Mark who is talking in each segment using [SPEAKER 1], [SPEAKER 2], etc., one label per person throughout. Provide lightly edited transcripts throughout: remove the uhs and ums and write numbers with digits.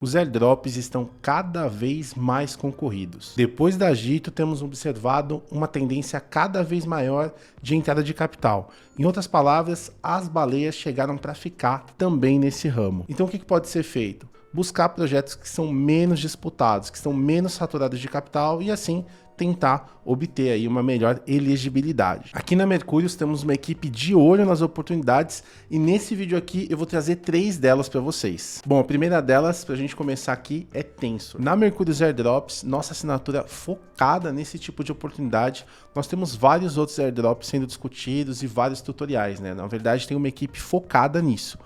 [SPEAKER 1] Os airdrops estão cada vez mais concorridos. Depois da Agito, temos observado uma tendência cada vez maior de entrada de capital. Em outras palavras, as baleias chegaram para ficar também nesse ramo. Então o que pode ser feito? Buscar projetos que são menos disputados, que são menos saturados de capital e assim tentar obter aí uma melhor elegibilidade. Aqui na Mercúrios temos uma equipe de olho nas oportunidades e nesse vídeo aqui eu vou trazer 3 delas para vocês. Bom, a primeira delas, para a gente começar aqui, é Tensor. Na Mercúrios Airdrops, nossa assinatura focada nesse tipo de oportunidade, nós temos vários outros airdrops sendo discutidos e vários tutoriais, né? Na verdade, tem uma equipe focada nisso.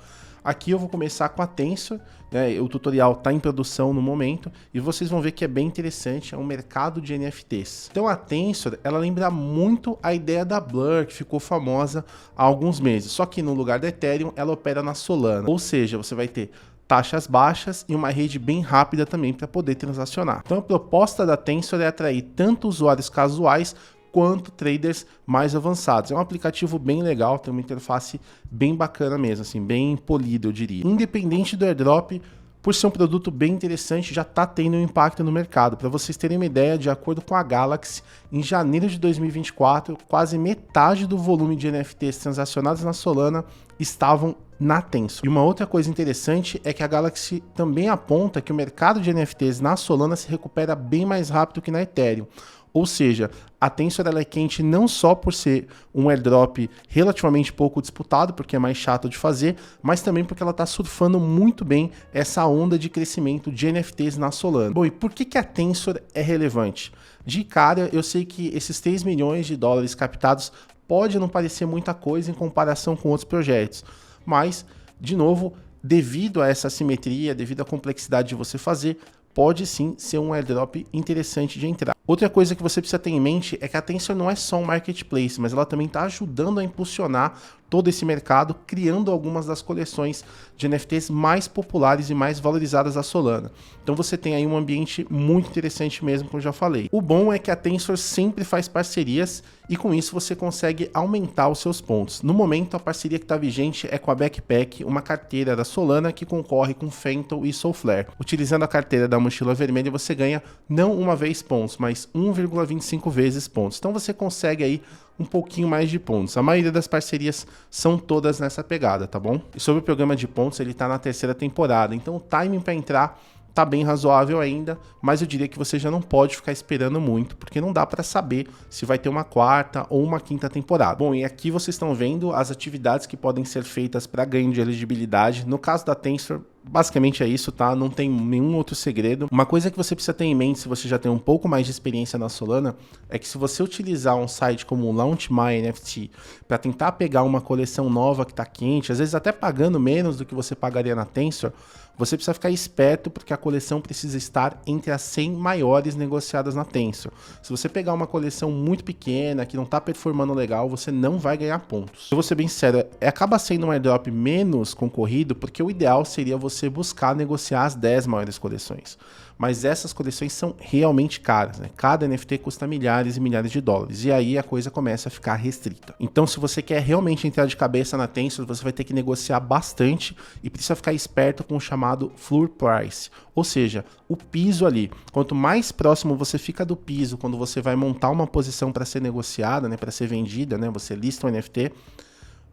[SPEAKER 1] Aqui eu vou começar com a Tensor, né? O tutorial está em produção no momento e vocês vão ver que é bem interessante, é um mercado de NFTs. Então a Tensor, ela lembra muito a ideia da Blur, que ficou famosa há alguns meses, só que no lugar da Ethereum ela opera na Solana, ou seja, você vai ter taxas baixas e uma rede bem rápida também para poder transacionar. Então a proposta da Tensor é atrair tanto usuários casuais quanto traders mais avançados. É um aplicativo bem legal, tem uma interface bem bacana mesmo, assim, bem polido, eu diria. Independente do airdrop, por ser um produto bem interessante, já está tendo um impacto no mercado. Para vocês terem uma ideia, de acordo com a Galaxy, em janeiro de 2024, quase metade do volume de NFTs transacionados na Solana estavam na Tensor. E uma outra coisa interessante é que a Galaxy também aponta que o mercado de NFTs na Solana se recupera bem mais rápido que na Ethereum. Ou seja, a Tensor ela é quente não só por ser um airdrop relativamente pouco disputado, porque é mais chato de fazer, mas também porque ela está surfando muito bem essa onda de crescimento de NFTs na Solana. Bom, e por que a Tensor é relevante? De cara, eu sei que esses 3 milhões de dólares captados pode não parecer muita coisa em comparação com outros projetos, mas, de novo, devido a essa assimetria, devido à complexidade de você fazer, pode sim ser um airdrop interessante de entrar. Outra coisa que você precisa ter em mente é que a Tensor não é só um marketplace, mas ela também está ajudando a impulsionar todo esse mercado, criando algumas das coleções de NFTs mais populares e mais valorizadas da Solana. Então você tem aí um ambiente muito interessante mesmo, como eu já falei. O bom é que a Tensor sempre faz parcerias e com isso você consegue aumentar os seus pontos. No momento, a parceria que está vigente é com a Backpack, uma carteira da Solana que concorre com Phantom e Solflare. Utilizando a carteira da mochila vermelha, você ganha não uma vez pontos, mas 1,25 vezes pontos. Então você consegue aí um pouquinho mais de pontos. A maioria das parcerias são todas nessa pegada, tá bom? E sobre o programa de pontos, ele tá na 3ª temporada, então o timing para entrar tá bem razoável ainda, mas eu diria que você já não pode ficar esperando muito, porque não dá para saber se vai ter uma 4ª ou uma 5ª temporada. Bom, e aqui vocês estão vendo as atividades que podem ser feitas para ganho de elegibilidade. No caso da Tensor, basicamente é isso, tá? Não tem nenhum outro segredo. Uma coisa que você precisa ter em mente, se você já tem um pouco mais de experiência na Solana, é que se você utilizar um site como o Launch My NFT para tentar pegar uma coleção nova que está quente, às vezes até pagando menos do que você pagaria na Tensor, você precisa ficar esperto porque a coleção precisa estar entre as 100 maiores negociadas na Tensor. Se você pegar uma coleção muito pequena, que não está performando legal, você não vai ganhar pontos. Eu vou ser bem sincero, acaba sendo um airdrop menos concorrido porque o ideal seria você buscar negociar as 10 maiores coleções. Mas essas coleções são realmente caras, né? Cada NFT custa milhares e milhares de dólares, e aí a coisa começa a ficar restrita. Então, se você quer realmente entrar de cabeça na Tensor, você vai ter que negociar bastante e precisa ficar esperto com o chamado floor price, ou seja, o piso ali. Quanto mais próximo você fica do piso, quando você vai montar uma posição para ser negociada, né, para ser vendida, né, você lista um NFT,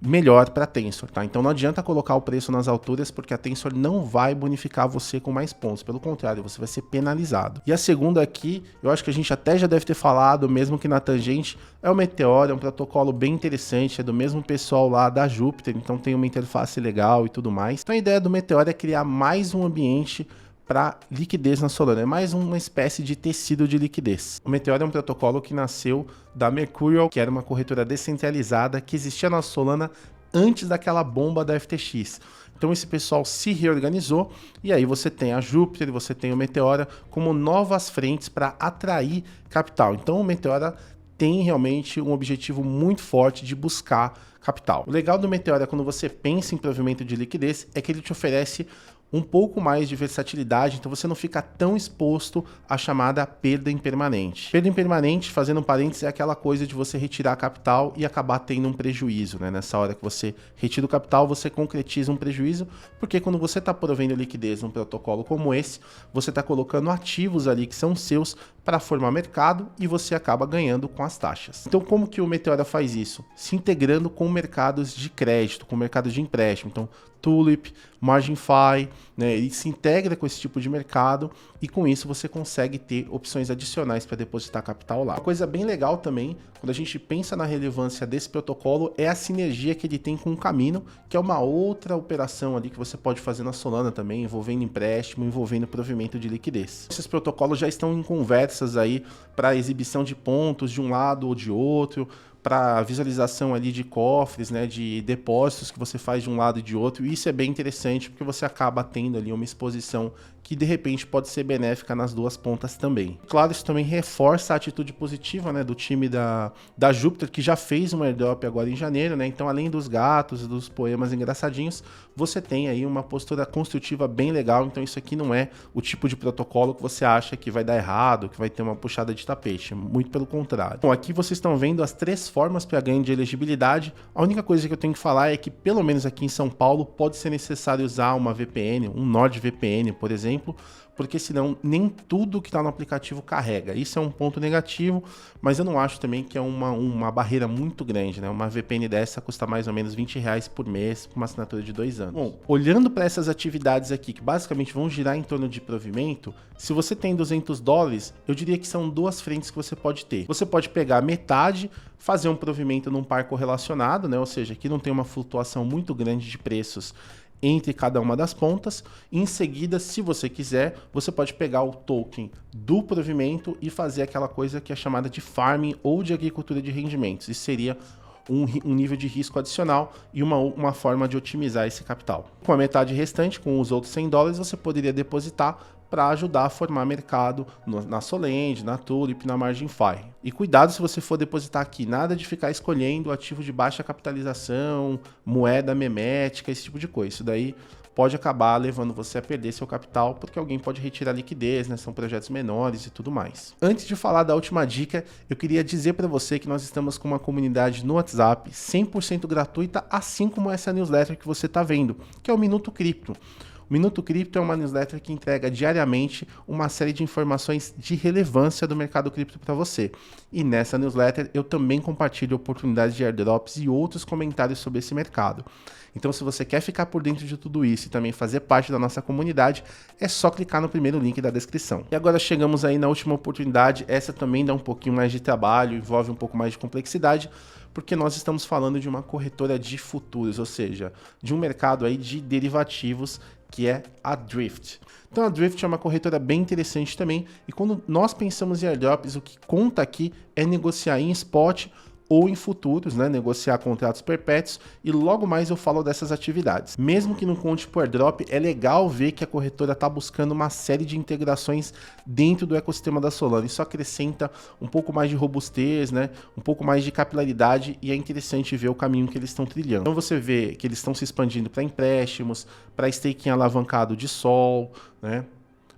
[SPEAKER 1] melhor para a Tensor, tá? Então não adianta colocar o preço nas alturas porque a Tensor não vai bonificar você com mais pontos, pelo contrário, você vai ser penalizado. E a segunda aqui, eu acho que a gente até já deve ter falado, mesmo que na tangente, é o Meteor, é um protocolo bem interessante, é do mesmo pessoal lá da Júpiter, então tem uma interface legal e tudo mais. Então a ideia do Meteor é criar mais um ambiente para liquidez na Solana, é mais uma espécie de tecido de liquidez. O Meteor é um protocolo que nasceu da Mercurial, que era uma corretora descentralizada que existia na Solana antes daquela bomba da FTX. Então esse pessoal se reorganizou e aí você tem a Júpiter e você tem o Meteora como novas frentes para atrair capital. Então o Meteora tem realmente um objetivo muito forte de buscar capital. O legal do Meteora quando você pensa em provimento de liquidez é que ele te oferece um pouco mais de versatilidade, então você não fica tão exposto à chamada perda impermanente. Perda impermanente, fazendo um parênteses, é aquela coisa de você retirar capital e acabar tendo um prejuízo, né? Nessa hora que você retira o capital, você concretiza um prejuízo, porque quando você está provendo liquidez num protocolo como esse, você está colocando ativos ali que são seus para formar mercado e você acaba ganhando com as taxas. Então, como que o Meteora faz isso? Se integrando com mercados de crédito, com mercados de empréstimo. Então, Tulip, MarginFi, né? Ele se integra com esse tipo de mercado e com isso você consegue ter opções adicionais para depositar capital lá. Uma coisa bem legal também, quando a gente pensa na relevância desse protocolo, é a sinergia que ele tem com o Kamino, que é uma outra operação ali que você pode fazer na Solana também, envolvendo empréstimo, envolvendo provimento de liquidez. Esses protocolos já estão em conversas aí para exibição de pontos de um lado ou de outro, para visualização ali de cofres, né, de depósitos que você faz de um lado e de outro. E isso é bem interessante porque você acaba tendo ali uma exposição que de repente pode ser benéfica nas duas pontas também. Claro, isso também reforça a atitude positiva, né, do time da Jupiter, que já fez um airdrop agora em janeiro, né? Então, além dos gatos e dos poemas engraçadinhos, você tem aí uma postura construtiva bem legal. Então, isso aqui não é o tipo de protocolo que você acha que vai dar errado, que vai ter uma puxada de tapete. Muito pelo contrário. Bom, aqui vocês estão vendo as 3 formas para ganho de elegibilidade. A única coisa que eu tenho que falar é que, pelo menos aqui em São Paulo, pode ser necessário usar uma VPN, um NordVPN, por exemplo, porque senão nem tudo que está no aplicativo carrega. Isso é um ponto negativo, mas eu não acho também que é uma barreira muito grande, né? Uma VPN dessa custa mais ou menos R$20 por mês, com uma assinatura de 2 anos. Bom, olhando para essas atividades aqui, que basicamente vão girar em torno de provimento, se você tem $200, eu diria que são 2 frentes que você pode ter. Você pode pegar metade, fazer um provimento num par correlacionado, né? Ou seja, aqui não tem uma flutuação muito grande de preços entre cada uma das pontas. Em seguida, se você quiser, você pode pegar o token do provimento e fazer aquela coisa que é chamada de farming ou de agricultura de rendimentos. Isso seria um nível de risco adicional e uma forma de otimizar esse capital. Com a metade restante, com os outros $100, você poderia depositar para ajudar a formar mercado na Solend, na Tulip, na MarginFi. E cuidado se você for depositar aqui, nada de ficar escolhendo ativo de baixa capitalização, moeda memética, esse tipo de coisa. Isso daí pode acabar levando você a perder seu capital, porque alguém pode retirar liquidez, né? São projetos menores e tudo mais. Antes de falar da última dica, eu queria dizer para você que nós estamos com uma comunidade no WhatsApp 100% gratuita, assim como essa newsletter que você está vendo, que é o Minuto Cripto. O Minuto Cripto é uma newsletter que entrega diariamente uma série de informações de relevância do mercado cripto para você. E nessa newsletter eu também compartilho oportunidades de airdrops e outros comentários sobre esse mercado. Então, se você quer ficar por dentro de tudo isso e também fazer parte da nossa comunidade, é só clicar no primeiro link da descrição. E agora chegamos aí na última oportunidade. Essa também dá um pouquinho mais de trabalho, envolve um pouco mais de complexidade, porque nós estamos falando de uma corretora de futuros, ou seja, de um mercado aí de derivativos, que é a Drift. Então a Drift é uma corretora bem interessante também, e quando nós pensamos em airdrops, o que conta aqui é negociar em spot ou em futuros, né, negociar contratos perpétuos, e logo mais eu falo dessas atividades. Mesmo que não conte por airdrop, é legal ver que a corretora está buscando uma série de integrações dentro do ecossistema da Solana. Isso acrescenta um pouco mais de robustez, né, um pouco mais de capilaridade, e é interessante ver o caminho que eles estão trilhando. Então você vê que eles estão se expandindo para empréstimos, para staking alavancado de Sol, né,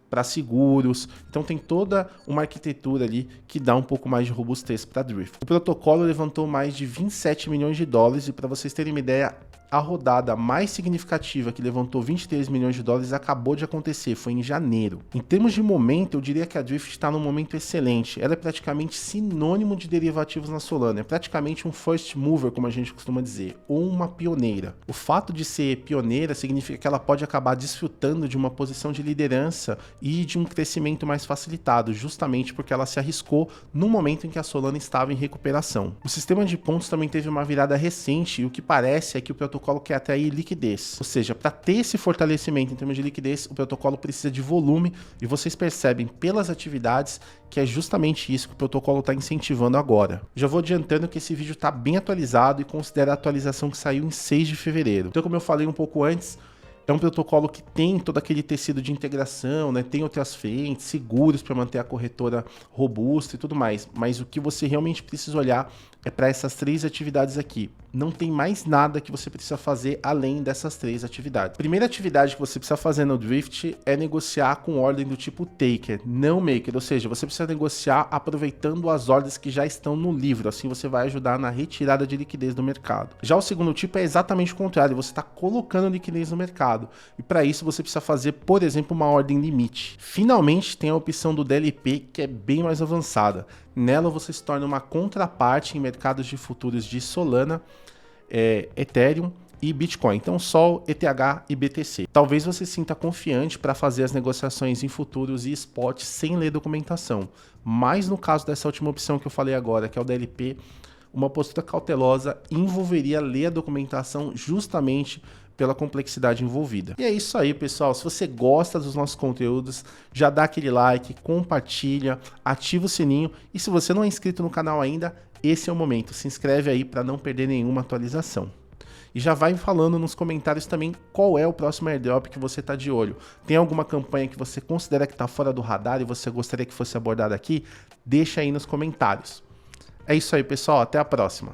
[SPEAKER 1] para seguros. Então tem toda uma arquitetura ali que dá um pouco mais de robustez para a Drift. O protocolo levantou mais de $27 milhões, e para vocês terem uma ideia, a rodada mais significativa, que levantou $23 milhões, acabou de acontecer, foi em janeiro. Em termos de momento, eu diria que a Drift está num momento excelente. Ela é praticamente sinônimo de derivativos na Solana, é praticamente um first mover, como a gente costuma dizer, ou uma pioneira. O fato de ser pioneira significa que ela pode acabar desfrutando de uma posição de liderança e de um crescimento mais facilitado, justamente porque ela se arriscou no momento em que a Solana estava em recuperação. O sistema de pontos também teve uma virada recente, e o que parece é que o protocolo quer atrair liquidez. Ou seja, para ter esse fortalecimento em termos de liquidez, o protocolo precisa de volume, e vocês percebem pelas atividades que é justamente isso que o protocolo está incentivando agora. Já vou adiantando que esse vídeo está bem atualizado e considera a atualização que saiu em 6 de fevereiro. Então, como eu falei um pouco antes, é um protocolo que tem todo aquele tecido de integração, né? Tem outras frentes, seguros para manter a corretora robusta e tudo mais. Mas o que você realmente precisa olhar é para essas 3 atividades aqui. Não tem mais nada que você precisa fazer além dessas 3 atividades. A primeira atividade que você precisa fazer no Drift é negociar com ordem do tipo Taker, não Maker, ou seja, você precisa negociar aproveitando as ordens que já estão no livro, assim você vai ajudar na retirada de liquidez do mercado. Já o segundo tipo é exatamente o contrário, você está colocando liquidez no mercado, e para isso você precisa fazer, por exemplo, uma ordem limite. Finalmente tem a opção do DLP, que é bem mais avançada. Nela você se torna uma contraparte em mercados de futuros de Solana, Ethereum e Bitcoin, então Sol, ETH e BTC. Talvez você sinta confiante para fazer as negociações em futuros e spot sem ler documentação, mas no caso dessa última opção que eu falei agora, que é o DLP, uma postura cautelosa envolveria ler a documentação justamente pela complexidade envolvida. E é isso aí, pessoal. Se você gosta dos nossos conteúdos, já dá aquele like, compartilha, ativa o sininho e se você não é inscrito no canal ainda, esse é o momento. Se inscreve aí para não perder nenhuma atualização. E já vai falando nos comentários também qual é o próximo airdrop que você está de olho. Tem alguma campanha que você considera que está fora do radar e você gostaria que fosse abordada aqui? Deixa aí nos comentários. É isso aí, pessoal. Até a próxima.